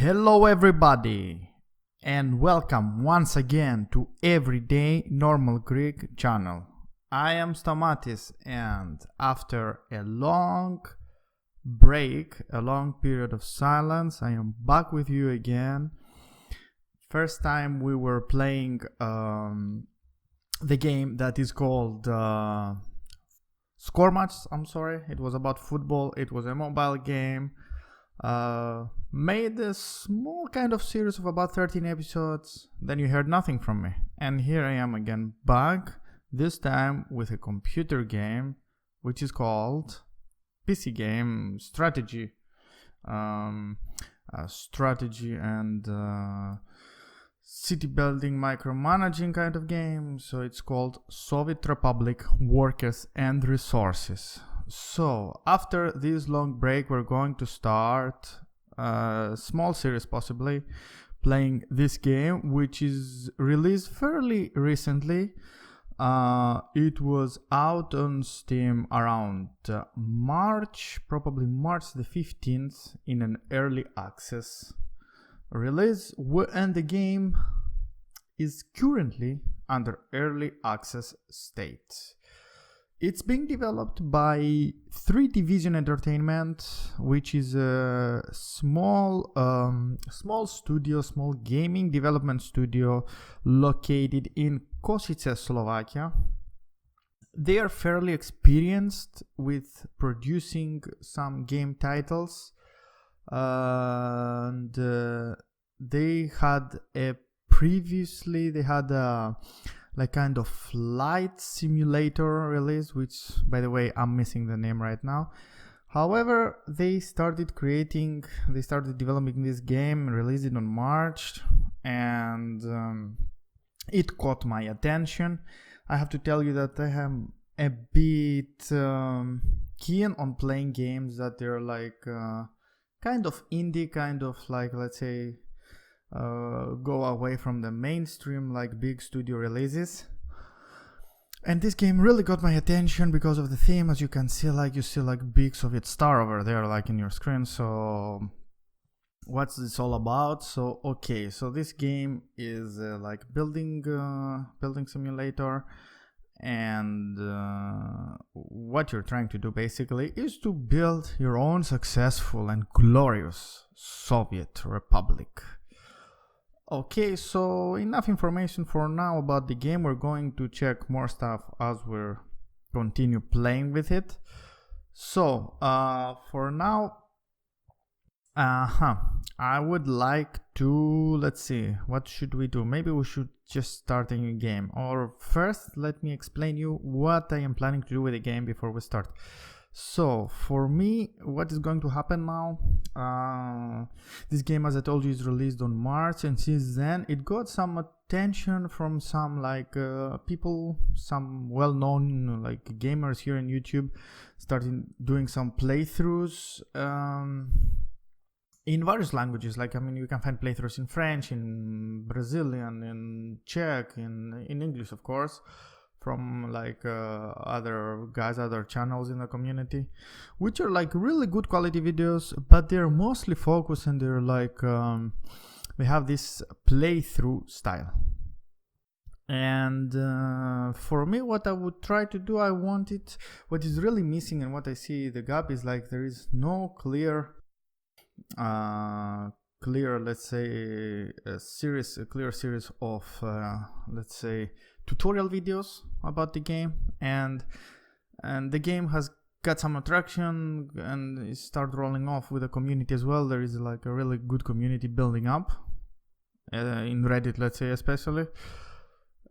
Hello everybody and welcome once again to Everyday Normal Greek channel. I am Stamatis, and after a long break, a long period of silence, I am back with you again. First time we were playing the game that is called Score Match. It was about football. It was a mobile game. Made a small kind of series of about 13 episodes. Then you heard nothing from me, and here I am again, back, this time with a computer game which is called PC game strategy, strategy and city building, micromanaging kind of game. So it's called Soviet Republic Workers and Resources. So after this long break, we're going to start a small series, possibly playing this game, which is released fairly recently. It was out on Steam around March, probably March the 15th, in an early access release, and the game is currently under early access state. It's being developed by 3 Division Entertainment, which is a small studio, small gaming development studio located in Košice, Slovakia. They are fairly experienced with producing some game titles, and they had a like kind of flight simulator release, which, by the way, I'm missing the name right now. However, they started developing this game, released it on March, and it caught my attention. I have to tell you that I am a bit keen on playing games that they're like kind of indie, kind of like, let's say, go away from the mainstream, like big studio releases. And this game really got my attention because of the theme. As you can see, you see big Soviet star over there, like in your screen. So what's this all about? So this game is like building simulator, and what you're trying to do basically is to build your own successful and glorious Soviet Republic. Okay, so enough information for now about the game. We're going to check more stuff as we continue playing with it. So, for now, I would like to, let's see, what should we do? Maybe we should just start a new game. Or first, let me explain you what I am planning to do with the game before we start. So for me, what is going to happen now, this game, as I told you, is released on March, and since then it got some attention from some people, some well-known gamers here on YouTube, started doing some playthroughs in various languages. You can find playthroughs in French, in Brazilian, in Czech, in English, of course, from other guys, other channels in the community, which are really good quality videos, but they're mostly focused, and they're they have this playthrough style. And for me, what I would try to do, what is really missing and what I see the gap is there is no clear, let's say, a clear series of let's say tutorial videos about the game, and the game has got some attraction and it started rolling off with the community as well. There is a really good community building up in Reddit, let's say, especially,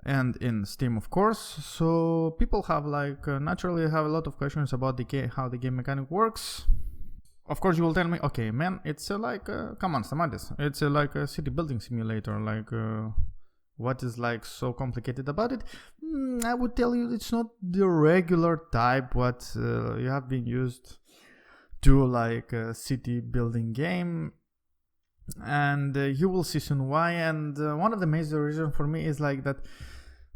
and in Steam, of course. So people have naturally have a lot of questions about the game, how the game mechanic works. Of course, you will tell me, okay, man, it's come on, Stamatis, it's a city building simulator, what is so complicated about it? I would tell you it's not the regular type what you have been used to, a city building game, and you will see soon why. And one of the major reasons for me is that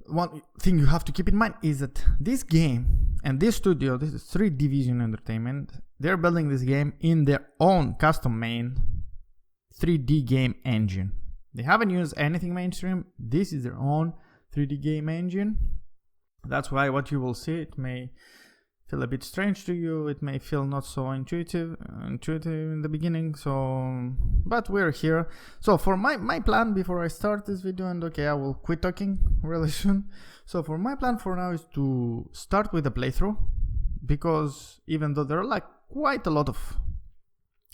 one thing you have to keep in mind is that this game and this studio, this is 3 Division Entertainment, they're building this game in their own custom main 3D game engine. They haven't used anything mainstream. This is their own 3D game engine. That's why what you will see, it may feel a bit strange to you. It may feel not so intuitive in the beginning. So, but we're here. So for my plan before I start this video, and okay, I will quit talking really soon. So for my plan for now is to start with a playthrough, because even though there are like quite a lot of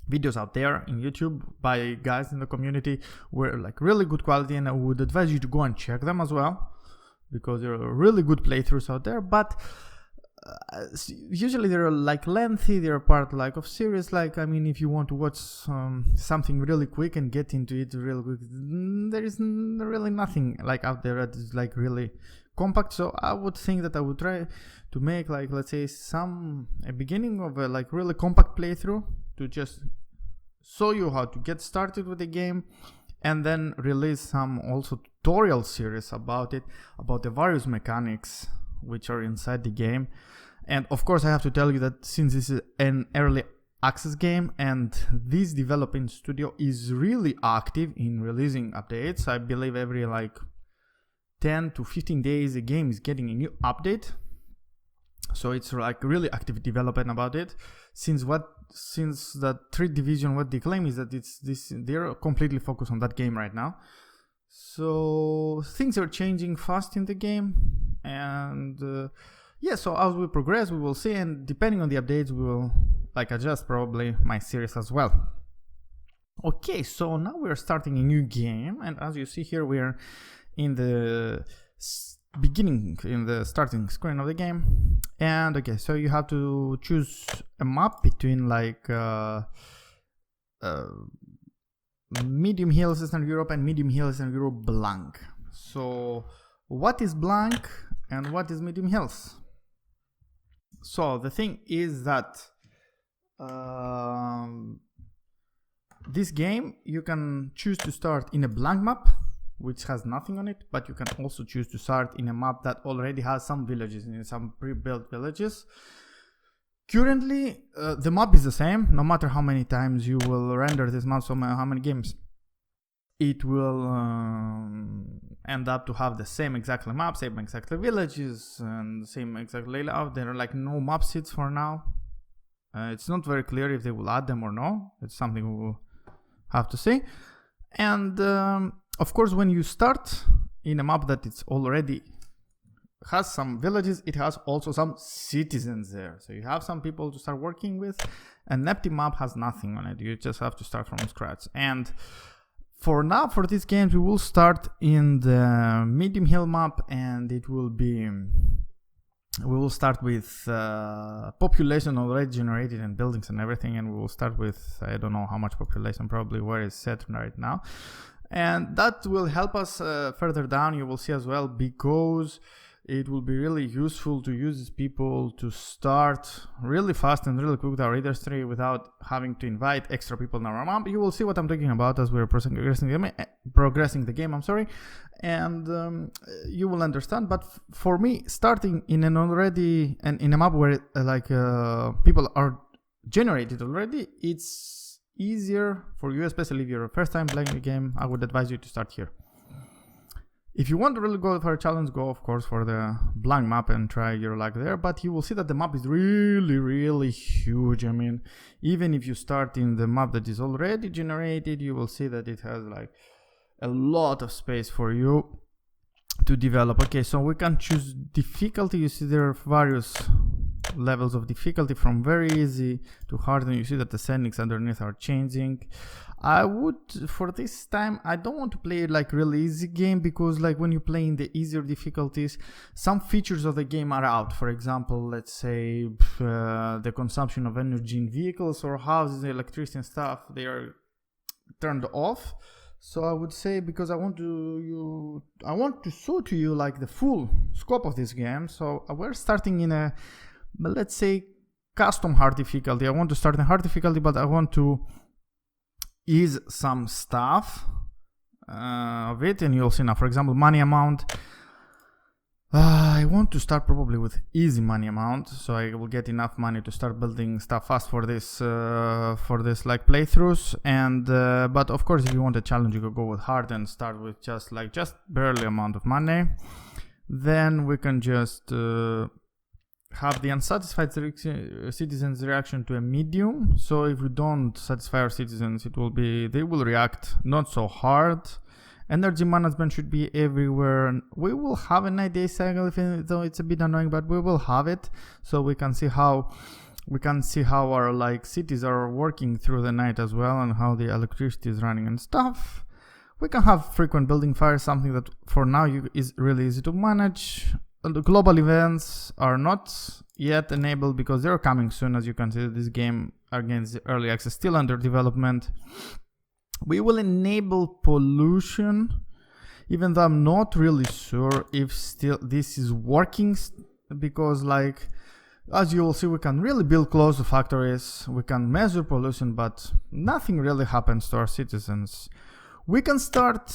videos out there in YouTube by guys in the community were like really good quality, and I would advise you to go and check them as well, because there are really good playthroughs out there, but usually they're like lengthy, they're part like of series. Like, I mean, if you want to watch something really quick and get into it real quick, there is really nothing like out there that is like really compact. So I would think that I would try to make like, let's say, a beginning of a like really compact playthrough to just show you how to get started with the game, and then release some also tutorial series about it, about the various mechanics which are inside the game. And of course I have to tell you that since this is an early access game and this developing studio is really active in releasing updates, I believe every like 10 to 15 days the game is getting a new update. So it's like really active development about it. Since that 3 Division, what they claim is that they're completely focused on that game right now. So things are changing fast in the game, and yeah, so as we progress we will see, and depending on the updates we will like adjust probably my series as well. Okay, so now we're starting a new game, and as you see here we're in the beginning, in the starting screen of the game. And okay, so you have to choose a map between like medium hills Eastern Europe and medium hills Eastern Europe blank. So what is blank and what is medium hills? So the thing is that this game you can choose to start in a blank map which has nothing on it, but you can also choose to start in a map that already has some villages, in some pre-built villages. Currently the map is the same no matter how many times you will render this map, so how many games it will end up to have the same exactly map, same exactly villages, and same exact layout. There are like no map seeds for now. It's not very clear if they will add them or no. It's something we will have to see. And of course when you start in a map that it's already has some villages, it has also some citizens there, so you have some people to start working with. An empty map has nothing on it, you just have to start from scratch. And for now, for these games, we will start in the medium hill map, and it will be, we will start with population already generated and buildings and everything, and we will start with, I don't know how much population, probably where it's set right now. And that will help us further down, you will see as well, because it will be really useful to use these people to start really fast and really quick with our registry without having to invite extra people in our map. You will see what I'm talking about as we're progressing the game, I'm sorry, and you will understand. But for me, starting in an already and in a map where people are generated already, it's easier for you, especially if you're a first time playing the game. I would advise you to start here. If you want to really go for a challenge, go of course for the blank map and try your luck there, but you will see that the map is really huge. I mean, even if you start in the map that is already generated, you will see that it has like a lot of space for you to develop. Okay, so we can choose difficulty. You see there are various levels of difficulty from very easy to hard, and you see that the settings underneath are changing. I would, for this time, I don't want to play like really easy game, because like when you play in the easier difficulties, some features of the game are out. For example, let's say the consumption of energy in vehicles or houses, electricity and stuff, they are turned off. So I would say, because I want to show to you like the full scope of this game. So we're starting in a, let's say, custom hard difficulty. I want to start in hard difficulty, but I want to ease some stuff of it, and you'll see now, for example, money amount. I want to start probably with easy money amount, so I will get enough money to start building stuff fast for this like playthroughs. And but of course, if you want a challenge, you could go with hard and start with just barely amount of money. Then we can just have the unsatisfied citizens reaction to a medium. So if we don't satisfy our citizens, they will react not so hard. Energy management should be everywhere. We will have a 9-day cycle, though it's a bit annoying, but we will have it, so we can see how our like cities are working through the night as well, and how the electricity is running and stuff. We can have frequent building fires, something that for now is really easy to manage. The global events are not yet enabled because they're coming soon. As you can see, this game against the early access still under development. We will enable pollution, even though I'm not really sure if still this is working, because like as you will see, we can really build close to factories, we can measure pollution, but nothing really happens to our citizens. We can start,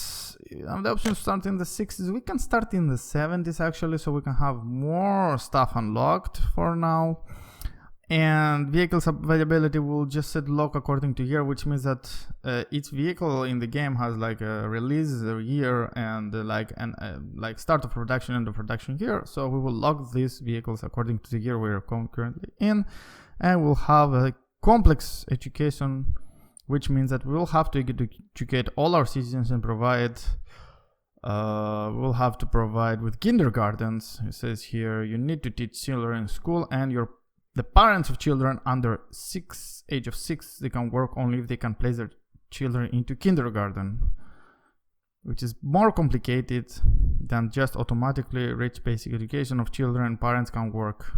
the option to start in the 60s, we can start in the 70s actually, so we can have more stuff unlocked for now. And vehicles availability will just set lock according to year, which means that each vehicle in the game has like a release year and like start of production, end of production year. So we will lock these vehicles according to the year we're currently in, and we'll have a complex education, which means that we'll have to educate all our citizens and provide. We'll have to provide with kindergartens. It says here you need to teach children in school, and the parents of children under age of 6, they can work only if they can place their children into kindergarten, which is more complicated than just automatically reach basic education of children. Parents can work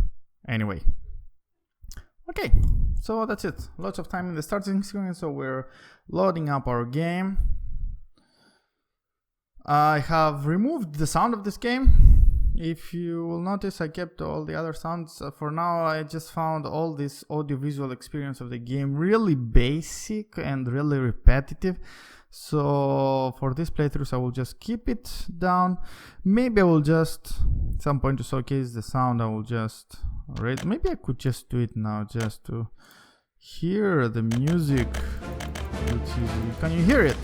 anyway. Okay, so that's it. Lots of time in the starting screen, so we're loading up our game. I have removed the sound of this game. If you will notice, I kept all the other sounds. For now, I just found all this audiovisual experience of the game really basic and really repetitive. So for this playthroughs, I will just keep it down. Maybe I will just, at some point to showcase the sound, I will just raise. Maybe I could just do it now just to hear the music. Can you hear it?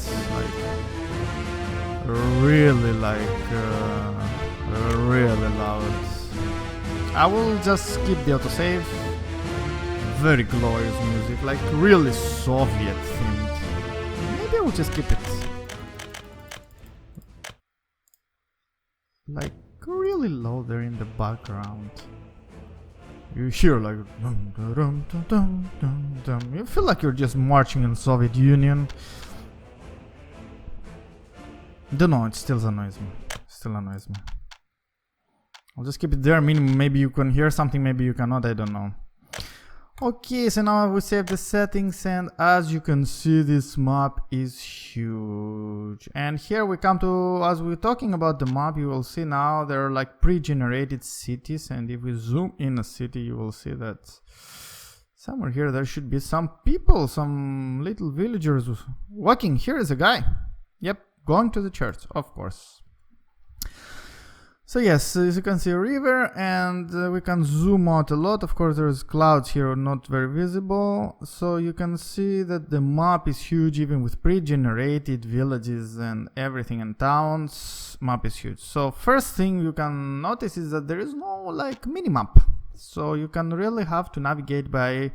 Really really loud. I will just skip the autosave. Very glorious music, like really Soviet themed. Maybe I will just skip it. Like really low there in the background. You hear like dum, dum, dum, dum, dum, dum. You feel like you're just marching in Soviet Union. Don't know, it still annoys me. I'll just keep it there. I mean, maybe you can hear something, maybe you cannot, I don't know. Okay, so now we save the settings, and as you can see, this map is huge. And here we come to, as we're talking about the map, you will see now there are like pre-generated cities, and if we zoom in a city, you will see that somewhere here there should be some people, some little villagers walking. Here is a guy. Yep, going to the church, of course. So yes, as you can see a river, and we can zoom out a lot. Of course, there's clouds here, not very visible. So you can see that the map is huge, even with pre-generated villages and everything, and towns. Map is huge. So first thing you can notice is that there is no like mini-map. So you can really have to navigate by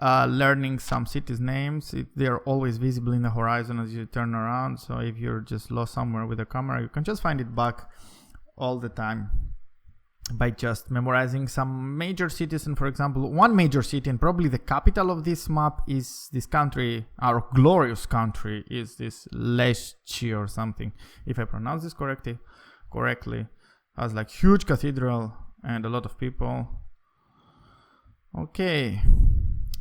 learning some cities' names. They are always visible in the horizon as you turn around. So if you're just lost somewhere with a camera, you can just find it back all the time by just memorizing some major cities. And for example, one major city, and probably the capital of this map, is this country, our glorious country, is this Leszczy or something, if I pronounce this correctly. Has like huge cathedral and a lot of people. Okay,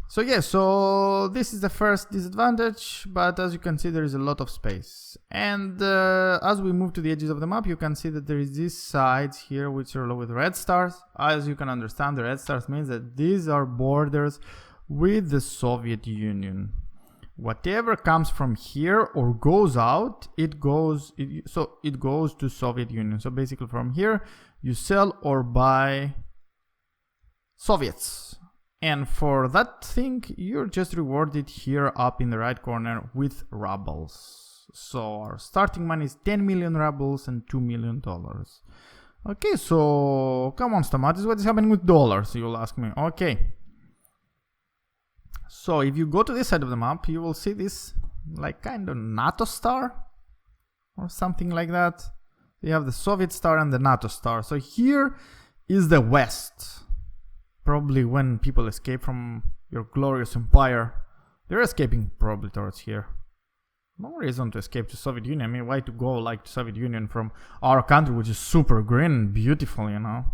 so yeah, so this is the first disadvantage, but as you can see, there is a lot of space. And as we move to the edges of the map, you can see that there is these sides here which are with red stars. As you can understand, the red stars means that these are borders with the Soviet Union. whatever comes from here or goes out, it goes to Soviet Union. So basically from here you sell or buy Soviets, and for that thing you're just rewarded here up in the right corner with rubles. So our starting money is 10 million rubles and $2 million. Okay, so come on, Stamatis, what is happening with dollars, you'll ask me. Okay, so if you go to this side of the map, you will see this like kind of NATO star or something like that. You have the Soviet star and the NATO star. So here is the West. Probably when people escape from your glorious empire, they're escaping probably towards here. No reason to escape to Soviet Union. I mean, why to go like to Soviet Union from our country, which is super green and beautiful, you know?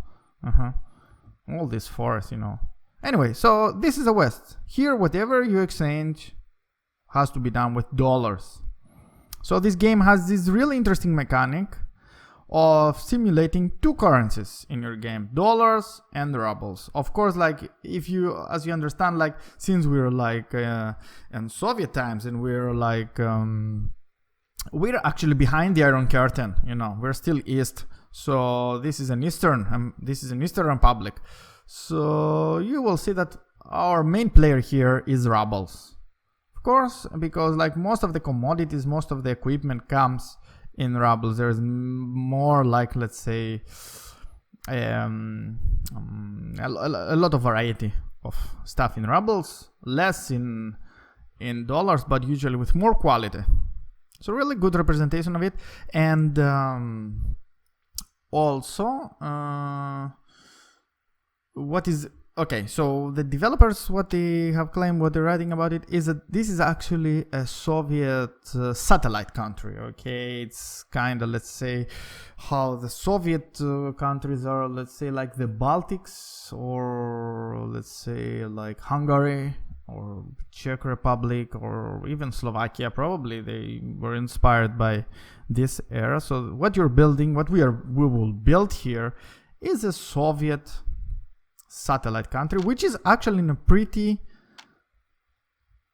All this forest, you know. Anyway, so this is the West. Here, whatever you exchange has to be done with dollars. So this game has this really interesting mechanic of simulating two currencies in your game, dollars and rubles. Of course, like if you, as you understand, like since we're like in Soviet times and we're like we're actually behind the Iron Curtain, you know, we're still east. So this is an Eastern Republic. So you will see that our main player here is rubles. Of course, because like most of the commodities, most of the equipment comes in rubles. There's more like, let's say, a lot of variety of stuff in rubles, less in dollars, but usually with more quality. So really good representation of it. And also what is okay, so the developers, what they have claimed, what they're writing about it, is that this is actually a Soviet satellite country. Okay, it's kind of, let's say, how the Soviet countries are, let's say, like the Baltics, or let's say like Hungary or Czech Republic or even Slovakia. Probably they were inspired by this era. So what you're building, what we will build here, is a Soviet satellite country, which is actually in a pretty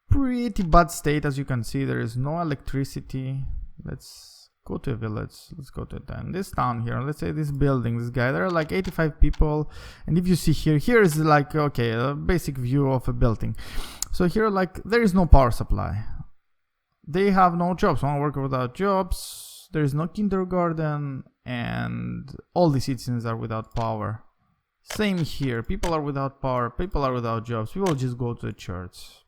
bad state. As you can see, there is no electricity. Let's go to a village. Let's go to this town here. Let's say this building, this guy, there are like 85 people, and if you see here is like, okay, a basic view of a building. So here, like, there is no power supply. They have no jobs. One worker without jobs. There is no kindergarten, and all the citizens are without power. Same here, people are without power, people are without jobs, people just go to the church.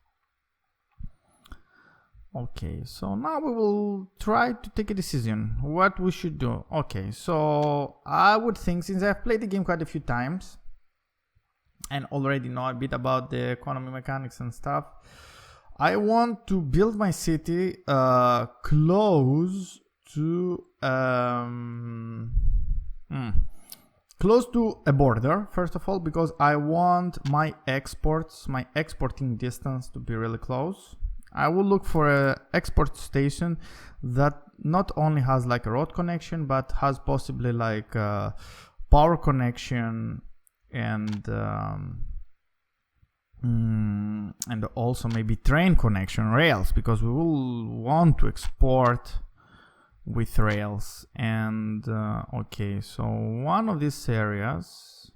Okay, so now we will try to take a decision what we should do. Okay, so I would think, since I've played the game quite a few times and already know a bit about the economy mechanics and stuff, I want to build my city close to close to a border, first of all, because I want my exporting distance to be really close. I will look for an export station that not only has like a road connection, but has possibly like a power connection and also maybe train connection, rails, because we will want to export with rails. And okay, so one of these areas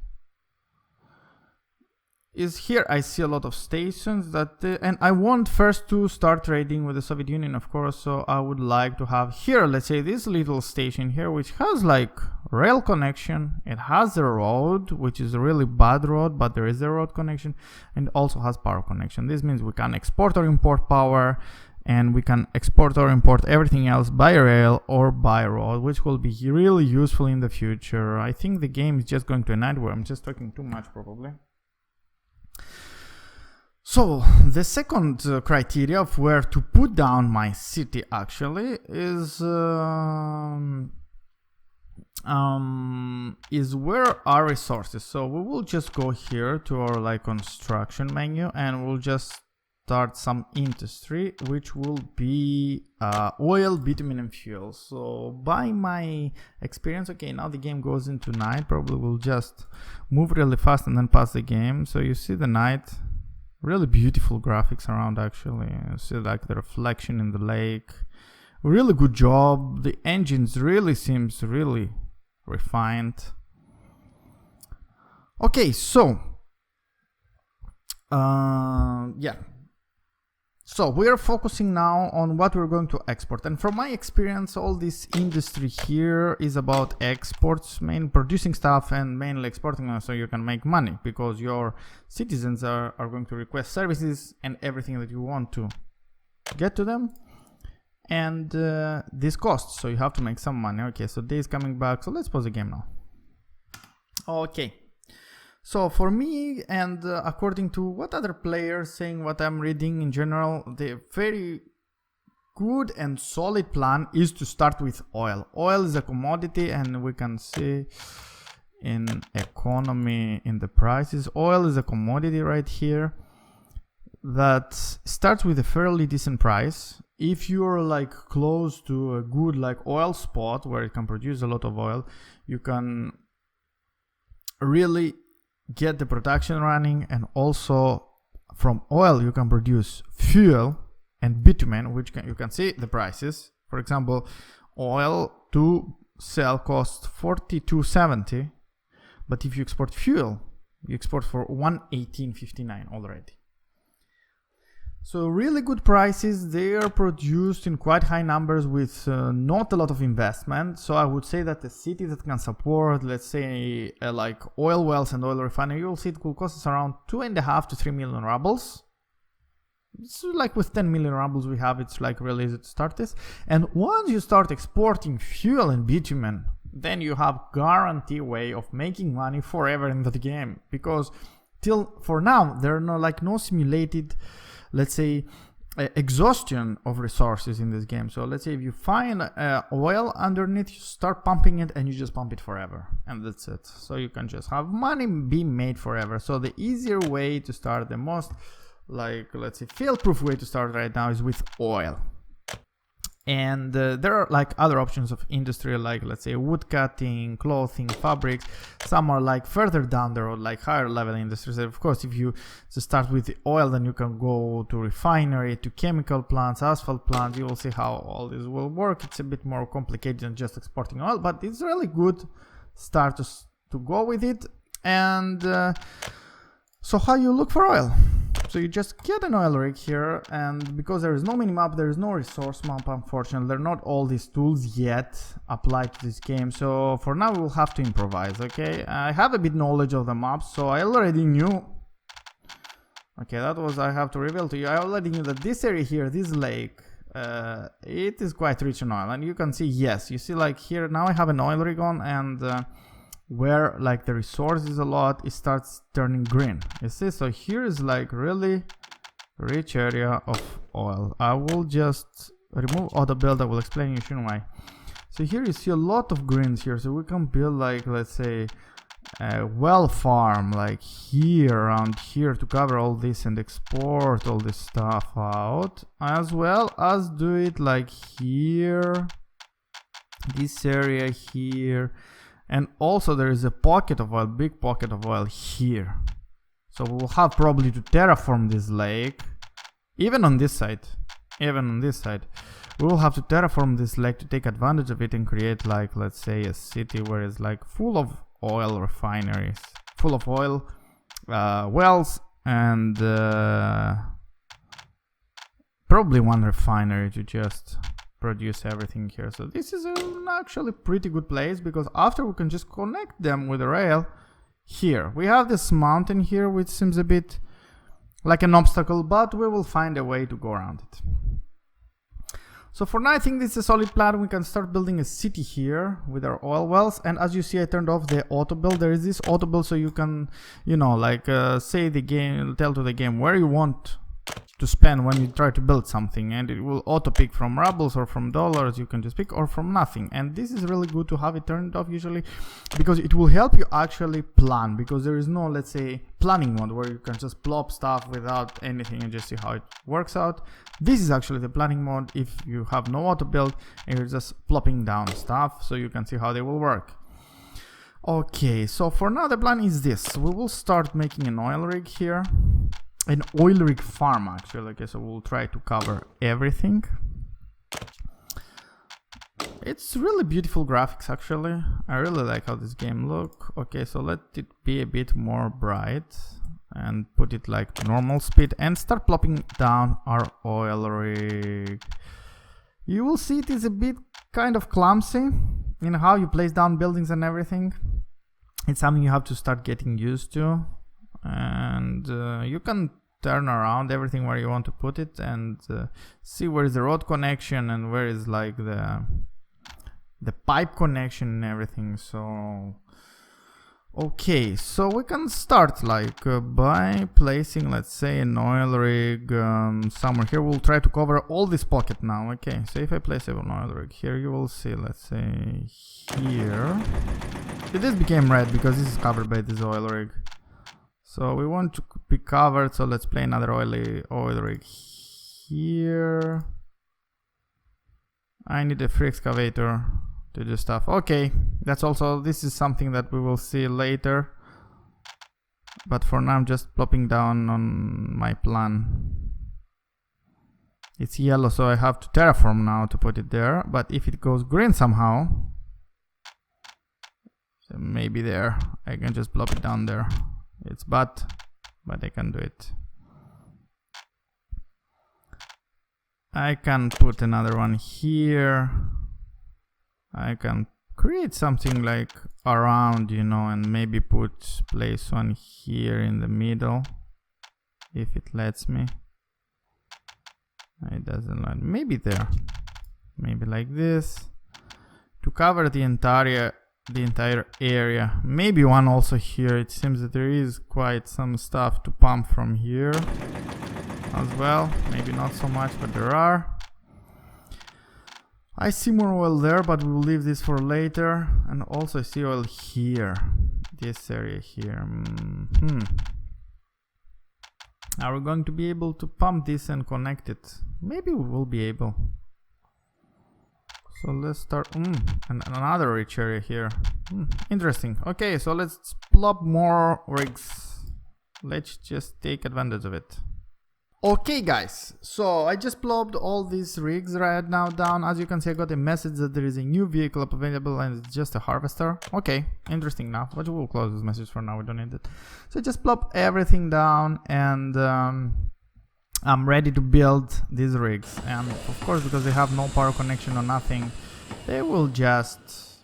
is here. I see a lot of stations that and I want first to start trading with the Soviet Union, of course. So I would like to have here, let's say, this little station here, which has like rail connection. It has a road, which is a really bad road, but there is a road connection, and also has power connection. This means we can export or import power, and we can export or import everything else by rail or by road, which will be really useful in the future. I think the game is just going to a night where I'm just talking too much, probably. So the second criteria of where to put down my city actually is where are resources. So we will just go here to our like construction menu, and we'll just start some industry, which will be oil, bitumen, and fuel. So by my experience, okay, now the game goes into night. Probably we'll just move really fast and then pass the game. So you see the night, Really beautiful graphics around, actually. You see like the reflection in the lake. Really good job. The engines really seems really refined. Okay, so yeah. So we're focusing now on what we're going to export. And from my experience, all this industry here is about exports, producing stuff and mainly exporting so you can make money, because your citizens are going to request services and everything that you want to get to them. And this costs, so you have to make some money. Okay, so day is coming back. So let's pause the game now. Okay. So for me, and according to what other players saying, what I'm reading in general, the very good and solid plan is to start with oil. Oil is a commodity, and we can see in economy, in the prices, oil is a commodity right here that starts with a fairly decent price. If you're like close to a good like oil spot where it can produce a lot of oil, you can really get the production running, and also from oil you can produce fuel and bitumen, which you can see the prices. For example, oil to sell costs $42.70, but if you export fuel, you export for $118.59 already. So really good prices. They are produced in quite high numbers with not a lot of investment. So I would say that a city that can support, let's say, like oil wells and oil refinery, you'll see it will cost us around 2.5 to 3 million rubles. It's like with 10 million rubles we have, it's like really easy to start this. And once you start exporting fuel and bitumen, then you have guarantee way of making money forever in the game. Because till for now, there are no simulated, let's say, exhaustion of resources in this game. So let's say if you find oil underneath, you start pumping it and you just pump it forever, and that's it. So you can just have money be made forever. So the easier way to start, the most like, let's say, fail-proof way to start right now is with oil. And there are like other options of industry, like let's say wood cutting, clothing, fabrics. Some are like further down the road, like higher level industries. And of course, if you start with the oil, then you can go to refinery, to chemical plants, asphalt plants. You will see how all this will work. It's a bit more complicated than just exporting oil, but it's really good start to go with it. And so how you look for oil? So you just get an oil rig here, and because there is no minimap, there is no resource map, unfortunately. There are not all these tools yet applied to this game. So for now, we will have to improvise, okay? I have a bit knowledge of the maps, so I already knew. Okay, that was, I have to reveal to you. I already knew that this area here, this lake, it is quite rich in oil. And you can see, yes, you see like here, now I have an oil rig on, and where like the resource is a lot, it starts turning green. You see, so here is like really rich area of oil. I will just remove auto build. I will explain you soon why. So here you see a lot of greens here, so we can build like, let's say, a well farm like here, around here, to cover all this and export all this stuff out, as well as do it like here, this area here. And also there is a pocket of oil, big pocket of oil here. So we'll have probably to terraform this lake, even on this side, we will have to terraform this lake to take advantage of it and create like, let's say, a city where it's like full of oil refineries, full of oil wells, and probably one refinery to just produce everything here. So this is an actually pretty good place, because after we can just connect them with a rail here. We have this mountain here, which seems a bit like an obstacle, but we will find a way to go around it. So for now, I think this is a solid plan. We can start building a city here with our oil wells. And as you see, I turned off the auto build. There is this auto build, so you can, you know, like say the game, tell to the game where you want to spend when you try to build something, and it will auto pick from rubles or from dollars. You can just pick, or from nothing. And this is really good to have it turned off usually, because it will help you actually plan, because there is no, let's say, planning mode where you can just plop stuff without anything and just see how it works out. This is actually the planning mode if you have no auto build and you're just plopping down stuff, so you can see how they will work. Okay, so for now the plan is this. We will start making an oil rig here. an oil rig farm actually. Okay, so we'll try to cover everything. It's really beautiful graphics actually. I really like how this game look. Okay, so let it be a bit more bright and put it like normal speed and start plopping down our oil rig. You will see it is a bit kind of clumsy in how you place down buildings and everything. It's something you have to start getting used to, and you can turn around everything where you want to put it and see where is the road connection and where is like the pipe connection and everything. So okay, so we can start like by placing, let's say, an oil rig somewhere here. We'll try to cover all this pocket now. Okay, so if I place an oil rig here, you will see, let's say here, this became red because this is covered by this oil rig. So we want to be covered, so let's play another oil rig here. I need a free excavator to do stuff. Okay, that's also, this is something that we will see later, but for now I'm just plopping down on my plan. It's yellow, so I have to terraform now to put it there, but if it goes green somehow, so maybe there, I can just plop it down there. It's bad, but I can do it. I can put another one here. I can create something like around, you know, and maybe place one here in the middle, if it lets me. It doesn't let me. Maybe there, maybe like this, to cover the entire area. Maybe one also here. It seems that there is quite some stuff to pump from here as well. Maybe not so much, but there are. I see more oil there, but we'll leave this for later. And also I see oil here, this area here. Are we going to be able to pump this and connect it? Maybe we will be able. So let's start, and another rich area here. Interesting. Okay, so let's plop more rigs. Let's just take advantage of it. Okay guys, so I just plopped all these rigs right now down. As you can see, I got a message that there is a new vehicle up available and it's just a harvester. Okay, interesting enough, but we'll close this message for now, we don't need it. So just plop everything down and I'm ready to build these rigs. And of course, because they have no power connection or nothing, they will just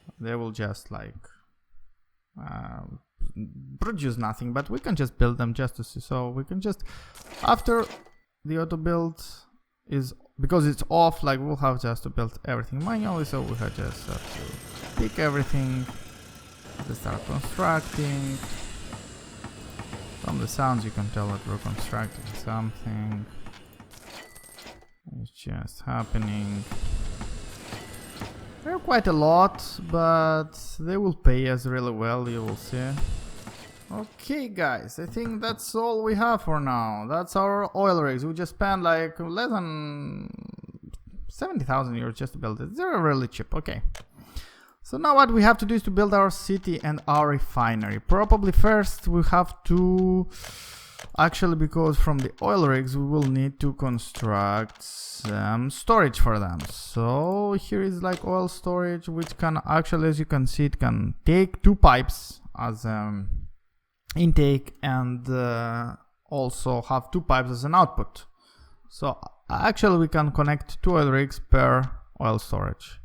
like produce nothing, but we can just build them just to see. So we can just, after the auto build is, because it's off, like we'll have just to build everything manually, so we have just have to pick everything to start constructing. From the sounds you can tell that we're constructing something. It's just happening. They're quite a lot, but they will pay us really well, you will see. Okay guys, I think that's all we have for now. That's our oil rigs. We just spent like less than 70,000 euros just to build it. They're really cheap. Okay. So now what we have to do is to build our city and our refinery. Probably first we have to, actually, because from the oil rigs we will need to construct some storage for them. So here is like oil storage, which can actually, as you can see, it can take 2 pipes as intake and also have 2 pipes as an output. So actually we can connect 2 oil rigs per oil storage.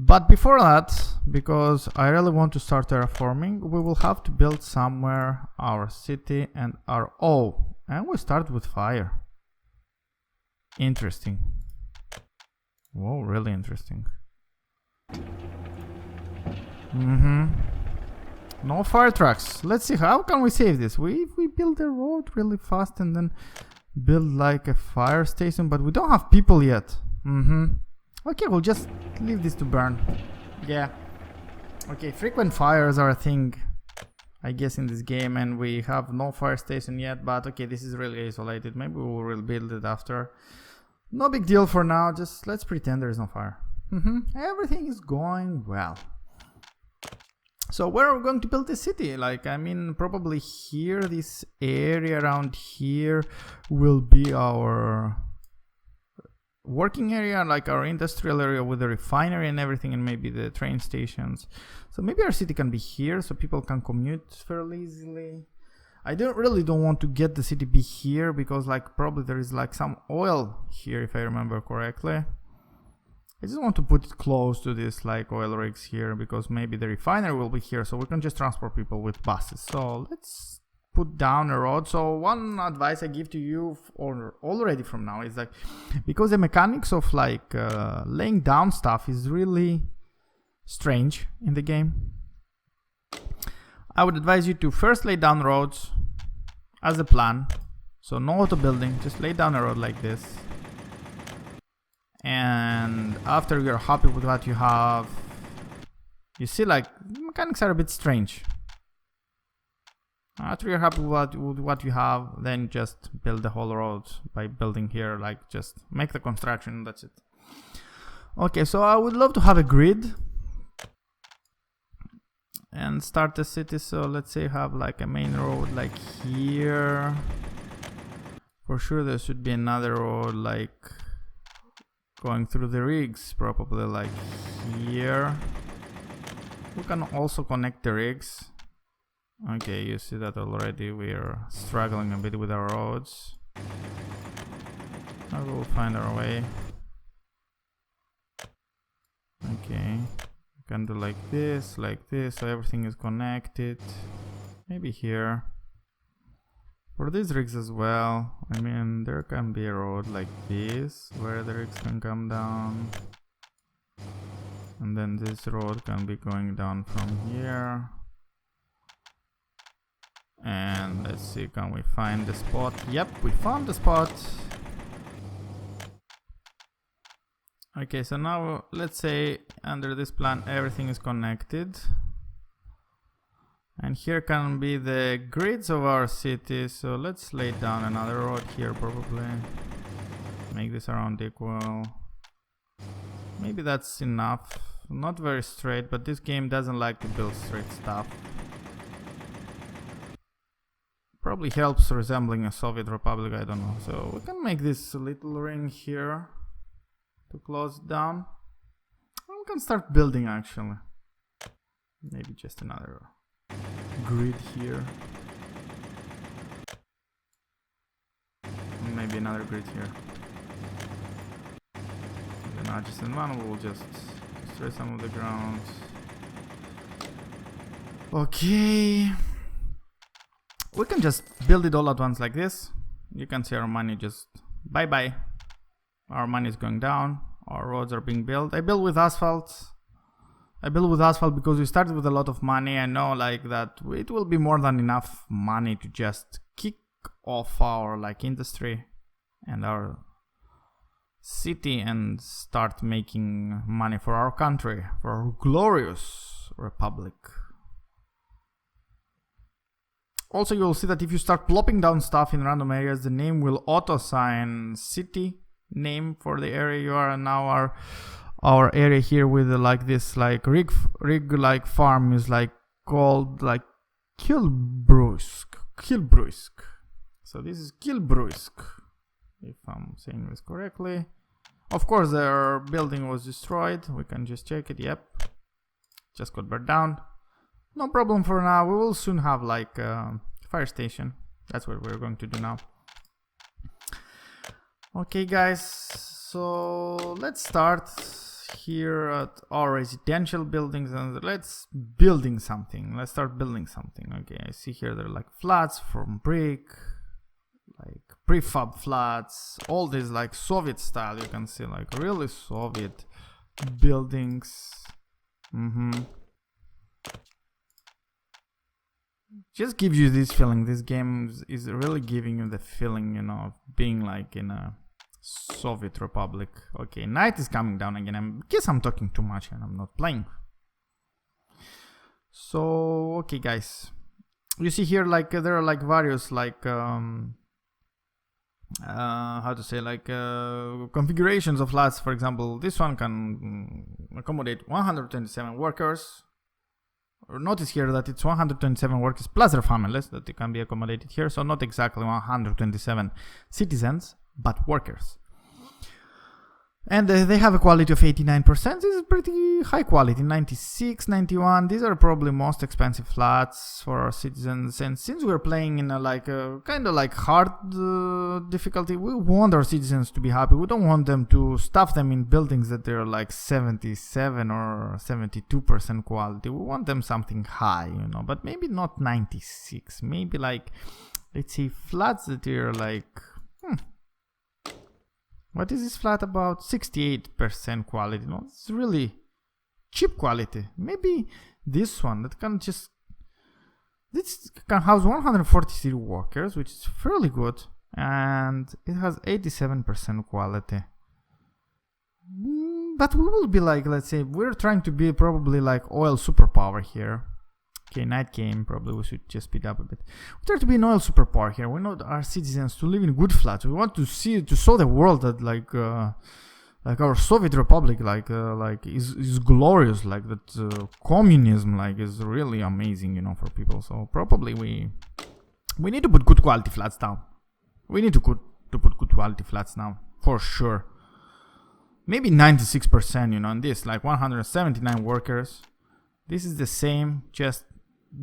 But before that, because I really want to start terraforming, we will have to build somewhere our city and our and we start with fire. Interesting. Whoa, really interesting. No fire trucks. Let's see, how can we save this? We build a road really fast and then build like a fire station, but we don't have people yet. Okay, we'll just leave this to burn. Yeah. Okay, frequent fires are a thing, I guess, in this game, and we have no fire station yet, but okay, this is really isolated. Maybe we will rebuild it after. No big deal for now, just let's pretend there is no fire. Everything is going well. So where are we going to build this city? Like, I mean, probably here, this area around here will be our working area, like our industrial area with the refinery and everything, and maybe the train stations. So maybe our city can be here so people can commute fairly easily. I don't want to get the city be here because like probably there is like some oil here if I remember correctly. I just want to put it close to this like oil rigs here because maybe the refinery will be here so we can just transport people with buses. So let's put down a road. So one advice I give to you or already from now is like, because the mechanics of like laying down stuff is really strange in the game, I would advise you to first lay down roads as a plan. So no auto building, just lay down a road like this. And after you're happy with what you have, you see like mechanics are a bit strange. After you're happy with what you have, then just build the whole road by building here, like just make the construction, that's it. Okay, so I would love to have a grid and start the city. So let's say have like a main road like here. For sure there should be another road like going through the rigs, probably like here. We can also connect the rigs. Okay, you see that already we're struggling a bit with our roads. I will find our way. Okay, we can do like this, so everything is connected. Maybe here. For these rigs as well, I mean, there can be a road like this, where the rigs can come down. And then this road can be going down from here. And let's see, can we find the spot? Yep, we found the spot. Okay, so now let's say under this plan everything is connected. And here can be the grids of our city. So let's lay down another road here probably. Make this around equal. Maybe that's enough. Not very straight, but this game doesn't like to build straight stuff. Probably helps resembling a Soviet Republic, I don't know. So we can make this little ring here to close it down. And we can start building actually. Maybe just another grid here. Maybe another grid here. Then adjacent one will just destroy some of the ground. Okay. We can just build it all at once like this. You can see our money just bye-bye. Our money is going down. Our roads are being built. I build with asphalt. I build with asphalt because we started with a lot of money. I know like that it will be more than enough money to just kick off our like industry and our city and start making money for our country, for our glorious republic. Also, you'll see that if you start plopping down stuff in random areas, the name will auto-assign city name for the area you are. And now our area here with like this like rig like farm is like called like Kilbruisk. So this is Kilbruisk, if I'm saying this correctly. Of course, their building was destroyed. We can just check it. Yep, just got burned down. No problem for now. We will soon have like a fire station. That's what we're going to do now. Okay, guys. So let's start here at our residential buildings and let's building something. Let's start building something. Okay, I see here they're like flats from brick, like prefab flats, all these like Soviet style. You can see like really Soviet buildings. Just gives you this feeling. This game is really giving you the feeling, you know, of being like in a Soviet Republic. Okay, night is coming down again. I guess I'm talking too much and I'm not playing. So, okay, guys. You see here, like, there are like various, like, how to say, like, configurations of flats. For example, this one can accommodate 127 workers. notice here that it's 127 workers plus their families that they can be accommodated here. So not exactly 127 citizens, but workers. And they have a quality of 89%. This is pretty high quality, 96, 91. These are probably most expensive flats for our citizens. And since we're playing in a kind of like hard difficulty, we want our citizens to be happy. We don't want them to stuff them in buildings that they're like 77 or 72% quality. We want them something high, you know, but maybe not 96. Maybe like, let's say flats that are like, what is this flat about? 68% quality. No, it's really cheap quality. Maybe this one that can just... This can house 143 workers, which is fairly good. And it has 87% quality. But we will be like, let's say, we're trying to be probably like oil superpower here. Okay, night game, probably we should just speed up a bit. We try to be an oil superpower here. We want our citizens to live in good flats. We want to show the world that like our Soviet Republic is glorious, like that communism like is really amazing, you know, for people. So probably we need to put good quality flats down. We need to put good quality flats now, for sure. Maybe 96%, you know, and this like 179 workers. This is the same, just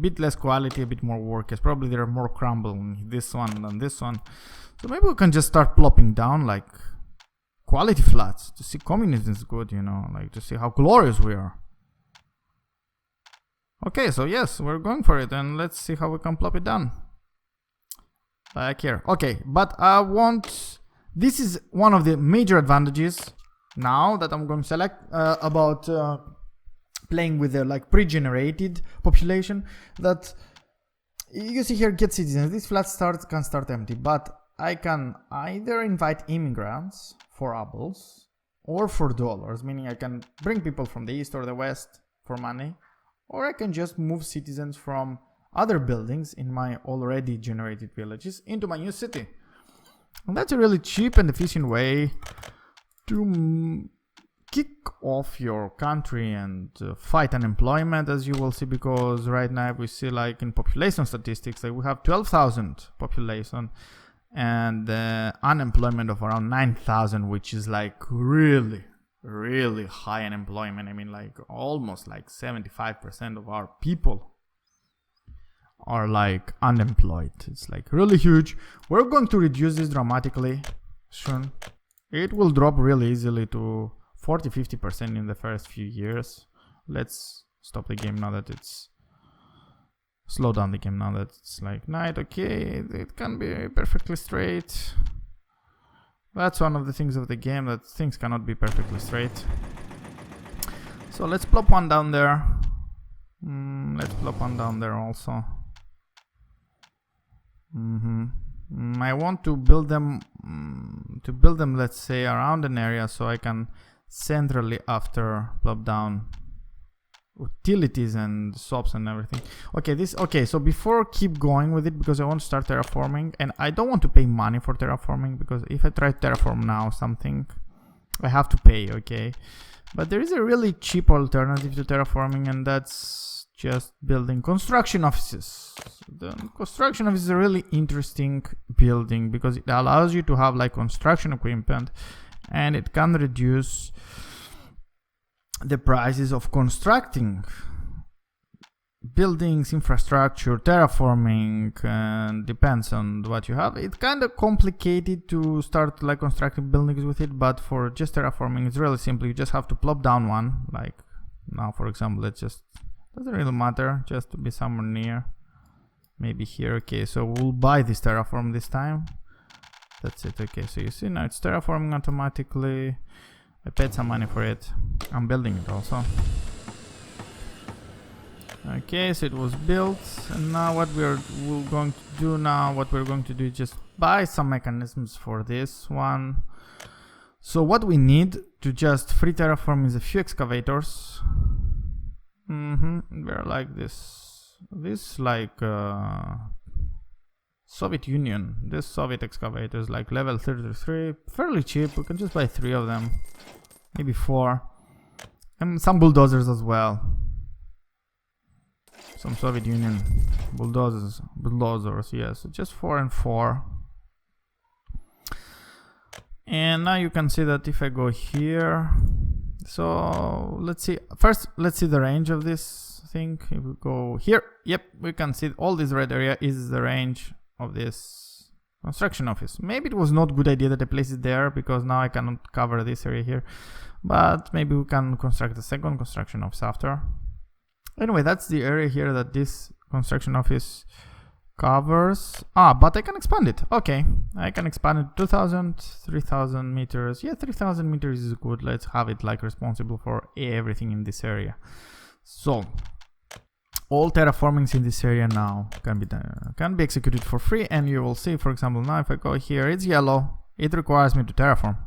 bit less quality, a bit more workers. Probably there are more crumble in this one than this one. So maybe we can just start plopping down like quality flats to see communism is good, you know, like to see how glorious we are. Okay, so yes, we're going for it, and let's see how we can plop it down. Like here. Okay, but I want... This is one of the major advantages now that I'm going to select about... playing with the like pre-generated population, that you see here, get citizens. This flat can start empty, but I can either invite immigrants for rubles or for dollars, meaning I can bring people from the east or the west for money, or I can just move citizens from other buildings in my already generated villages into my new city. And that's a really cheap and efficient way to kick off your country and fight unemployment, as you will see, because right now we see like in population statistics that we have 12,000 population and unemployment of around 9,000, which is like really high unemployment. I mean, like almost like 75% of our people are like unemployed. It's like really huge. We're going to reduce this dramatically soon. It will drop really easily to 40-50% in the first few years. Let's stop the game now that it's... Slow down the game now that it's like night. Okay, it can be perfectly straight. That's one of the things of the game, that things cannot be perfectly straight. So let's plop one down there. Let's plop one down there also. I want to build them, let's say, around an area so I can centrally after plop down utilities and shops and everything. Okay, so before keep going with it, because I want to start terraforming, and I don't want to pay money for terraforming, because if I try to terraform now something, I have to pay, okay? But there is a really cheap alternative to terraforming, and that's just building construction offices. The construction office is a really interesting building because it allows you to have like construction equipment, and it can reduce the prices of constructing buildings, infrastructure, terraforming, and depends on what you have. It's kind of complicated to start like constructing buildings with it, but for just terraforming it's really simple. You just have to plop down one, like now for example, let's just, doesn't really matter, just to be somewhere near, maybe here. Okay, so we'll buy this terraform this time. That's it. Okay, so you see now it's terraforming automatically. I paid some money for it. I'm building it also. Okay, so it was built, and now what we're going to do is just buy some mechanisms for this one. So what we need to just free terraform is a few excavators. They're like this like Soviet Union. This Soviet excavators like level 33, fairly cheap. We can just buy 3 of them, maybe 4, and some bulldozers as well. some Soviet Union bulldozers, yeah, so just 4 and 4. And now you can see that if I go here, so let's see, first let's see the range of this thing. If we go here, yep, we can see all this red area is the range of this construction office. Maybe it was not a good idea that I placed it there, because now I cannot cover this area here, but maybe we can construct a second construction office after. Anyway, that's the area here that this construction office covers. But I can expand it. Okay, I can expand it 2,000, 3,000 meters. Yeah, 3,000 meters is good. Let's have it like responsible for everything in this area. So all terraformings in this area now can be executed for free, and you will see, for example, now if I go here, it's yellow. It requires me to terraform,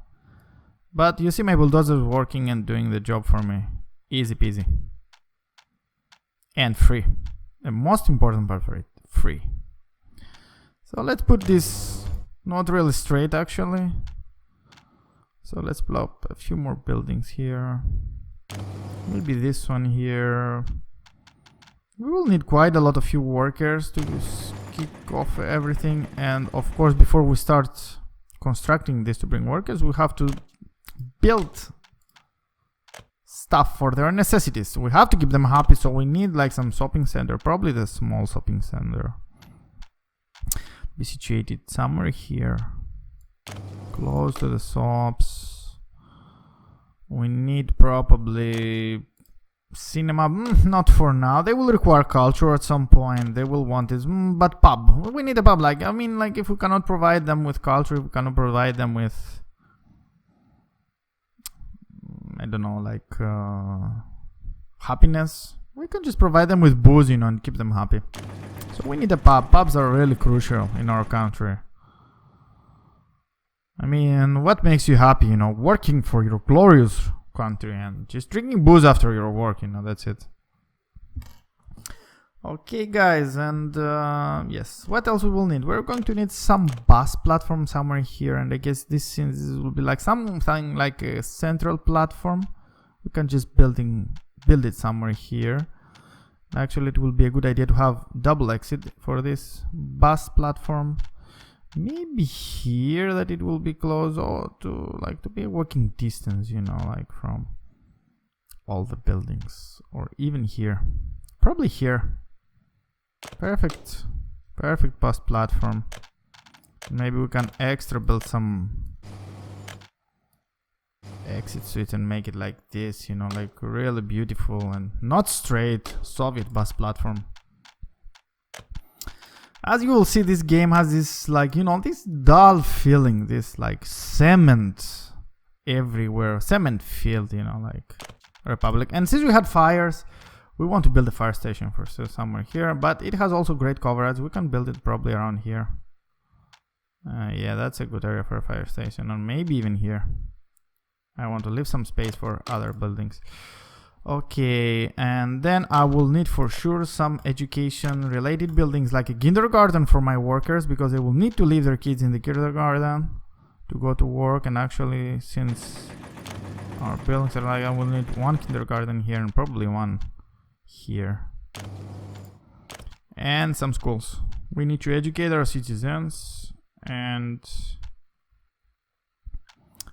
but you see my bulldozers working and doing the job for me. Easy peasy and free. The most important part for it, free. So let's put this not really straight actually. So let's blow up a few more buildings here. Maybe this one here. We will need quite a lot of few workers to kick off everything. And of course, before we start constructing this to bring workers, we have to build stuff for their necessities. We have to keep them happy, so we need like some shopping center, probably the small shopping center. Be situated somewhere here, close to the shops. We need probably cinema, not for now. They will require culture at some point. They will want this, but pub. We need a pub. Like, I mean, like if we cannot provide them with culture, if we cannot provide them with, I don't know, like happiness, we can just provide them with booze, you know, and keep them happy. So we need a pub. Pubs are really crucial in our country. I mean, what makes you happy, you know? Working for your glorious country and just drinking booze after your work, you know, that's it. Okay, guys, and yes, what else we will need? We're going to need some bus platform somewhere here, and I guess this will be like something like a central platform. We can just build it somewhere here. Actually, it will be a good idea to have double exit for this bus platform. Maybe here that it will be close, or to be a walking distance, you know, like from all the buildings, or even here. Probably here. Perfect bus platform. Maybe we can extra build some exit suite and make it like this, you know, like really beautiful and not straight Soviet bus platform. As you will see, this game has this, like, you know, this dull feeling, this like cement everywhere, cement field, you know, like Republic. And since we had fires, we want to build a fire station for somewhere here, but it has also great coverage. We can build it probably around here. Yeah, that's a good area for a fire station, or maybe even here. I want to leave some space for other buildings. Okay, and then I will need for sure some education related buildings, like a kindergarten for my workers, because they will need to leave their kids in the kindergarten to go to work. And actually, since our buildings are like, I will need one kindergarten here and probably one here, and some schools. We need to educate our citizens, and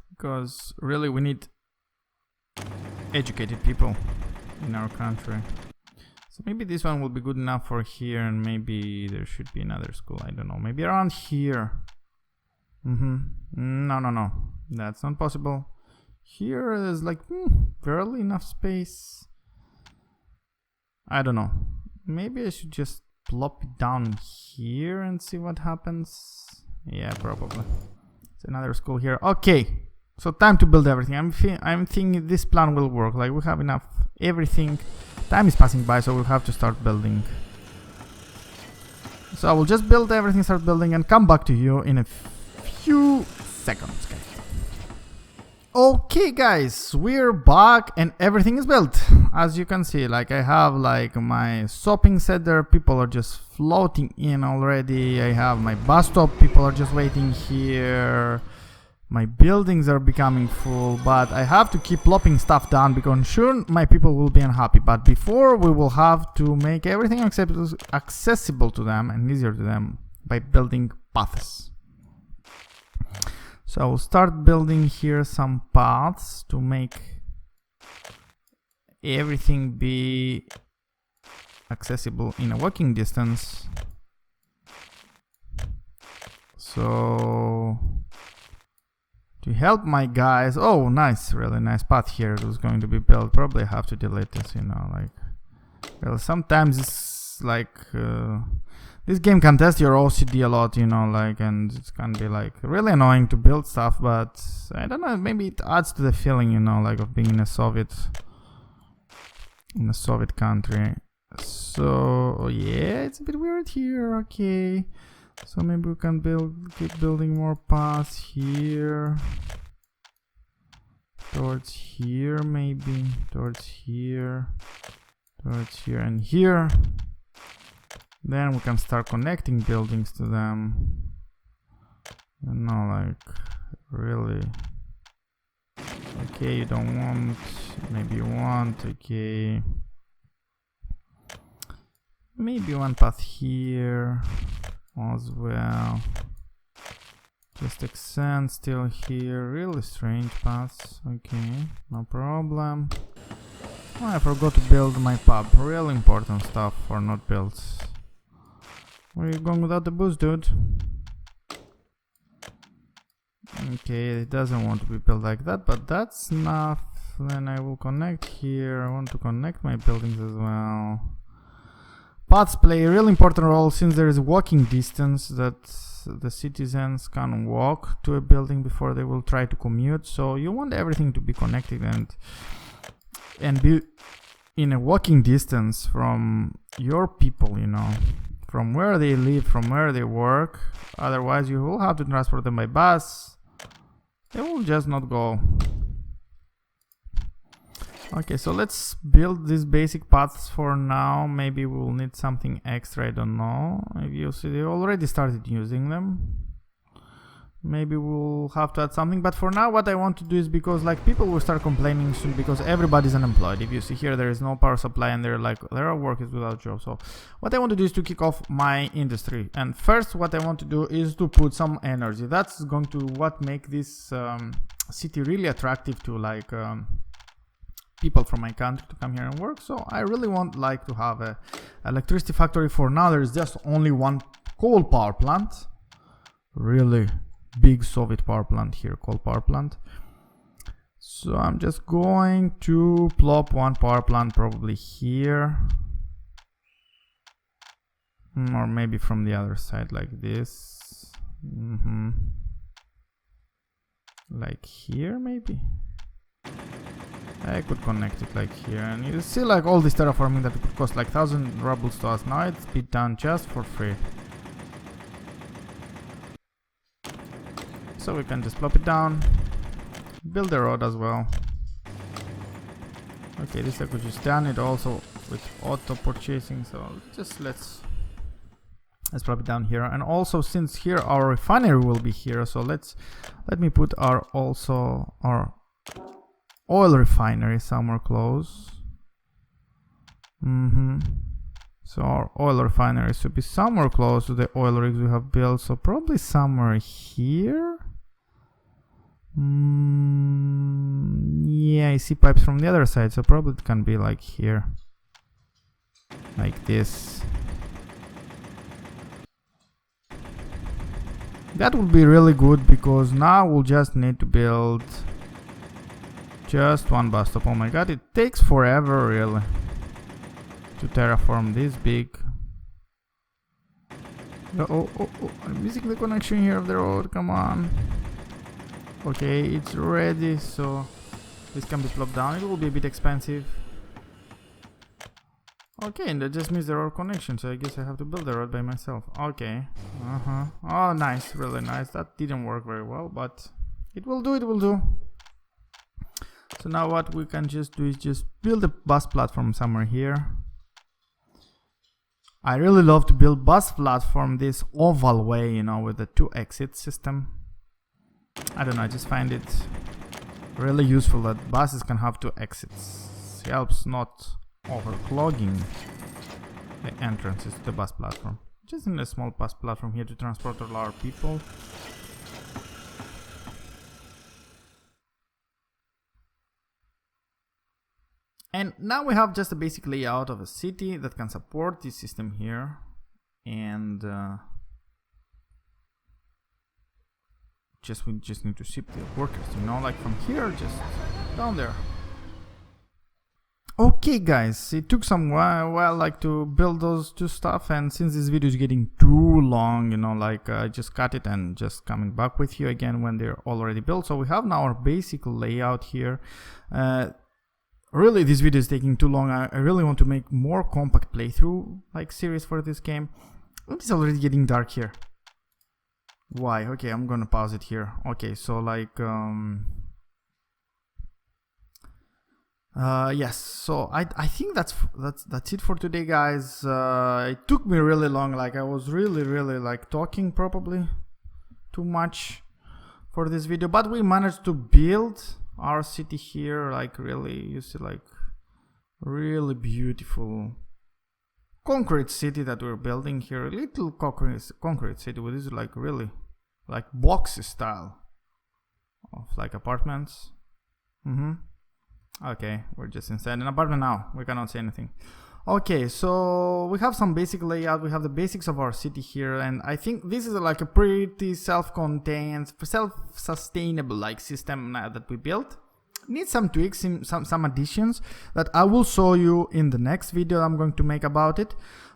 because really we need educated people in our country. So maybe this one will be good enough for here, and maybe there should be another school, I don't know, maybe around here. No, that's not possible. Here there's like barely enough space. I don't know, maybe I should just plop it down here and see what happens. Yeah, probably. It's another school here. Okay, so time to build everything. I'm thinking this plan will work. Like, we have enough everything. Time is passing by, so we'll have to start building. So I will just build everything, start building, and come back to you in a few seconds, guys. Okay, guys, we're back and everything is built. As you can see, like, I have like my shopping center. People are just floating in already. I have my bus stop. People are just waiting here. My buildings are becoming full, but I have to keep plopping stuff down because sure my people will be unhappy. But before, we will have to make everything accessible to them and easier to them by building paths. So I will start building here some paths to make everything be accessible in a walking distance. So to help my guys, oh nice, really nice path here was going to be built. Probably have to delete this, you know, like, well, sometimes it's like this game can test your OCD a lot, you know, like, and it can be like really annoying to build stuff, but I don't know, maybe it adds to the feeling, you know, like of being in a Soviet country. So yeah, it's a bit weird here. Okay, so maybe we can keep building more paths here towards here, maybe towards here and here. Then we can start connecting buildings to them, you know, like really. Okay, you don't want, maybe you want, okay, maybe one path here as well, just extend still here. Really strange paths. Okay, no problem. Oh, I forgot to build my pub. Real important stuff for not built. Where are you going without the boost, dude? Okay, it doesn't want to be built like that, but that's enough. Then I will connect here. I want to connect my buildings as well. Paths play a really important role since there is walking distance that the citizens can walk to a building before they will try to commute. So you want everything to be connected and be in a walking distance from your people, you know, from where they live, from where they work. Otherwise you will have to transport them by bus. They will just not go. Okay, so let's build these basic paths for now. Maybe we'll need something extra, I don't know. If you see, they already started using them. Maybe we'll have to add something, but for now what I want to do is, because like people will start complaining soon because everybody's unemployed. If you see here, there is no power supply and they're like, there are workers without jobs. So what I want to do is to kick off my industry. And first what I want to do is to put some energy. That's going to what make this city really attractive to like people from my country to come here and work. So I really want like to have a electricity factory. For now there is just only one coal power plant, really big Soviet power plant here, coal power plant. So I'm just going to plop one power plant probably here, or maybe from the other side like this. Like here maybe. I could connect it like here, and you see like all this terraforming that could cost like 1,000 rubles to us. Now it's been done just for free. So we can just plop it down, build the road as well. Okay, this I could just done it also with auto purchasing. So just let's plop it down here. And also since here our refinery will be here, so let me put our oil refinery somewhere close. So our oil refinery should be somewhere close to the oil rigs we have built. So probably somewhere here. Yeah, I see pipes from the other side, so probably it can be like here, like this. That would be really good, because now we'll just need to build just one bus stop. Oh my god, it takes forever really to terraform this big. Oh, I'm missing the connection here of the road, come on. Okay, it's ready, so this can be plopped down. It will be a bit expensive. Okay, and that just means there are connections, so I guess I have to build the road by myself. Okay. Oh, nice, really nice. That didn't work very well, but it will do, it will do. So now what we can just do is just build a bus platform somewhere here. I really love to build bus platform this oval way, you know, with the 2 exit system. I don't know, I just find it really useful that buses can have 2 exits. It helps not overclogging the entrances to the bus platform. Just in a small bus platform here to transport all our people. And now we have just a basic layout of a city that can support this system here. And we just need to ship the workers, you know, like from here just down there. Okay guys, it took some while like to build those 2 stuff, and since this video is getting too long, you know, like I just cut it and just coming back with you again when they're already built. So we have now our basic layout here. Really, this video is taking too long. I really want to make more compact playthrough like series for this game. It's already getting dark here. Why? Okay, I'm gonna pause it here. Okay, so like yes, so I think that's it for today, guys. It took me really long, like I was really like talking probably too much for this video, but we managed to build our city here, like really, you see, like really beautiful concrete city that we're building here. A little concrete city with this like really like boxy style of like apartments. Okay, we're just inside an apartment now. We cannot say anything. Okay, so we have some basic layout. We have the basics of our city here, and I think this is like a pretty self-contained, self-sustainable like system that we built. Needs some tweaks, some additions that I will show you in the next video I'm going to make about it.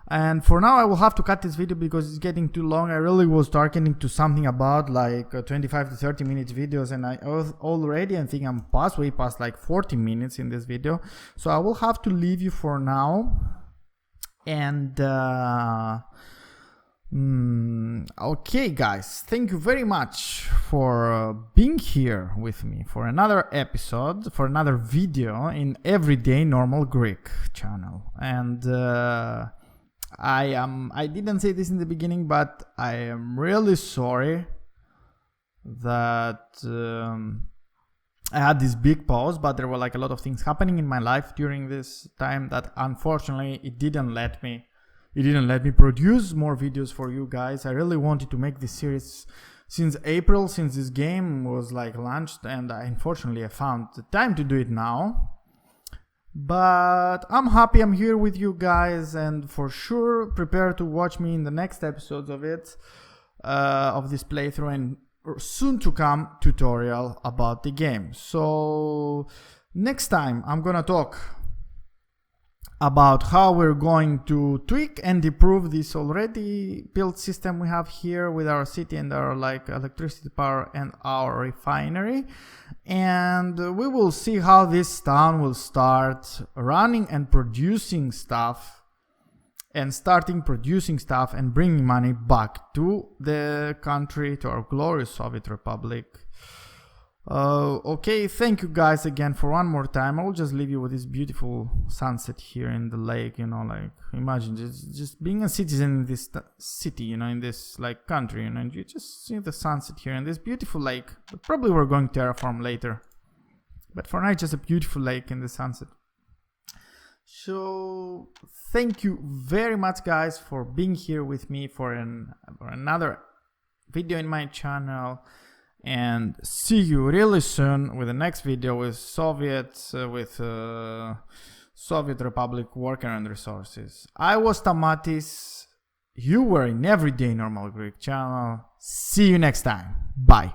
And for now I will have to cut this video because it's getting too long. I really was targeting to something about like 25 to 30 minutes videos, and I was already, I think I'm way past like 40 minutes in this video. So I will have to leave you for now. And okay guys, thank you very much for being here with me for another episode, for another video in Everyday Normal Greek channel. And I didn't say this in the beginning, but I am really sorry that I had this big pause, but there were like a lot of things happening in my life during this time that unfortunately it didn't let me produce more videos for you guys. I really wanted to make this series since April, since this game was like launched, and unfortunately I found the time to do it now. But I'm happy I'm here with you guys, and for sure prepare to watch me in the next episodes of it, of this playthrough, and soon to come tutorial about the game. So next time I'm gonna talk about how we're going to tweak and improve this already built system we have here with our city and our like electricity power and our refinery, and we will see how this town will start running and producing stuff, and bringing money back to the country, to our glorious Soviet Republic. Okay, thank you guys again for one more time. I will just leave you with this beautiful sunset here in the lake, you know, like imagine just being a citizen in this city, you know, in this like country, you know, and you just see the sunset here and this beautiful lake. But probably we're going to terraform later, but for now it's just a beautiful lake in the sunset. So thank you very much guys for being here with me for another video in my channel. And see you really soon with the next video with Soviet Republic worker and resources. I was Tamatis. You were in Everyday Normal Greek channel. See you next time. Bye.